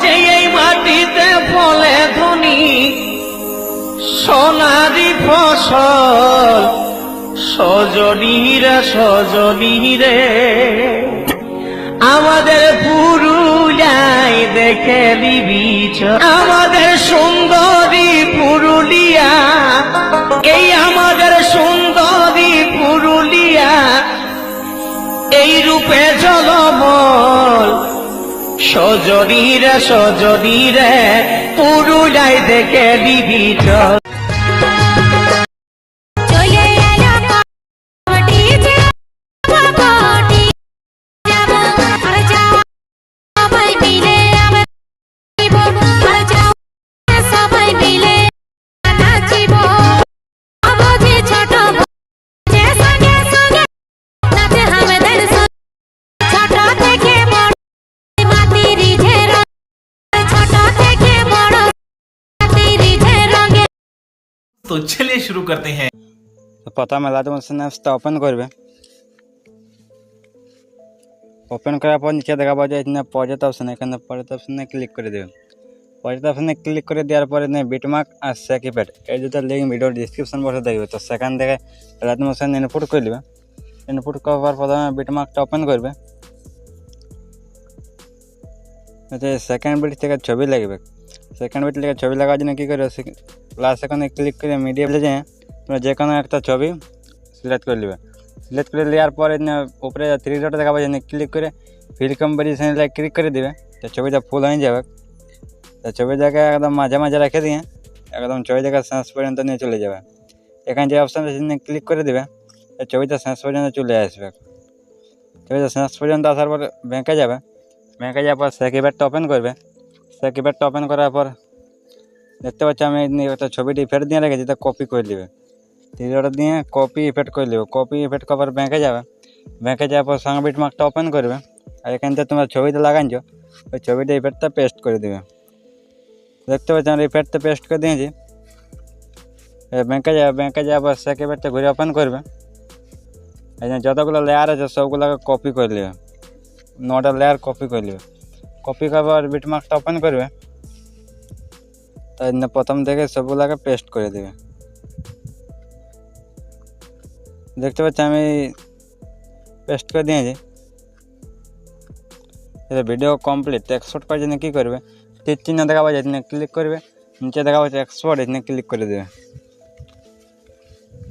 যে এই মাটিতে ফলে ধনী সোনারি ফসল সজনী রে আমাদের পুরুলিয়ায় দেখে নিবি আমাদের সুন্দরী পুরুলিয়া, এই আমাদের সুন্দরী পুরুলিয়া এই রূপে ঝলমল সজনী রে পুরুলিয়ায় দেখে নিবি চল। तो चलिए शुरू करते हैं। तो प्रथम एलादमसन ऐप्सটা ওপেন করবে। ওপেন করার পর নিচে দেখা পাওয়া যায় এখানে প্রজেক্ট অপশন, এখানে প্রজেক্ট অপশনে ক্লিক করে দেবেন। প্রজেক্ট অপশনে ক্লিক করে দেওয়ার পরে বিটমার্ক আর সেকিপ্যাড এই দুটো লিঙ্ক ভিডিও ডিসক্রিপশন বক্সে দেখবে। তো সেখান থেকে এলাদমসন ইনপুট করে নেবে। ইনপুট করার পর প্রথমে বিটমার্কটা ওপেন করবে। সেকেন্ড বিট থেকে ছবি লাগবে। সেকেন্ড বিট থেকে ছবি লাগার জন্য কী করবে, প্লাস এখানে ক্লিক করে মিডিয়া প্লে যেয়ে তোমরা যে কোনো একটা ছবি সিলেক্ট করে নেবে। সিলেক্ট করে নেওয়ার পরে উপরে 3 ডট দেখা পাচ্ছে ক্লিক করে ফিল কম্পোজিশনে ক্লিক করে দেবে। তো ছবিটা ফুল হয়ে যাবে। তো ছবিটাকে একদম মাঝে মাঝে রেখে দিয়ে একদম ছবিটাকে শেষ পর্যন্ত নিয়ে চলে যাবে। এখানে যে অপশান আছে ক্লিক করে দেবে, ছবিটা শেষ পর্যন্ত চলে আসবে। ছবিটা শেষ পর্যন্ত আসার পর ব্যাঙ্কে যাবে। ব্যাঙ্কে যাওয়ার পর সেকিপ্যাডটা ওপেন করবে। সেকিপ্যাডটা ওপেন করার পর দেখতে পাচ্ছি আমি একটা ছবিটি ইফেক্ট দিয়ে রেখেছি, তা কপি করে নেবে। 3 ডট দিয়ে কপি ইফেক্ট করে নেবে। কপি ইফেক্ট করার পর ব্যাঙ্কে যাবে। ব্যাঙ্কে যাওয়ার পর সঙ্গে বিটমার্কটা ওপেন করবে। আর এখান থেকে তোমরা ছবিটা লাগাইছো, ওই ছবিটা ইফেক্টটা পেস্ট করে দেবে। দেখতে পাচ্ছি আমরা ইফেক্টটা পেস্ট করে দিয়েছি। ব্যাঙ্কে যাবে। ব্যাঙ্কে যাওয়ার পর সেকিপ্যাডটা ঘুরে ওপেন করবে। এই যে যতগুলো লেয়ার আছে সবগুলোকে কপি করে নেবে। 9টা লেয়ার কপি করে নেবে। কপি করার পর বিটমার্কটা ওপেন করবে। তাই প্রথম থেকে সবগুলোকে পেস্ট করে দেবে। দেখতে পাচ্ছি আমি পেস্ট করে দিয়েছি। Video complete. এক্সপোর্ট করার জন্য কী করবে, তীর চিহ্ন দেখা পাচ্ছে, ক্লিক করবে। নিচে দেখা পাচ্ছে এক্সপোর্ট, এখানে ক্লিক করে দেবে।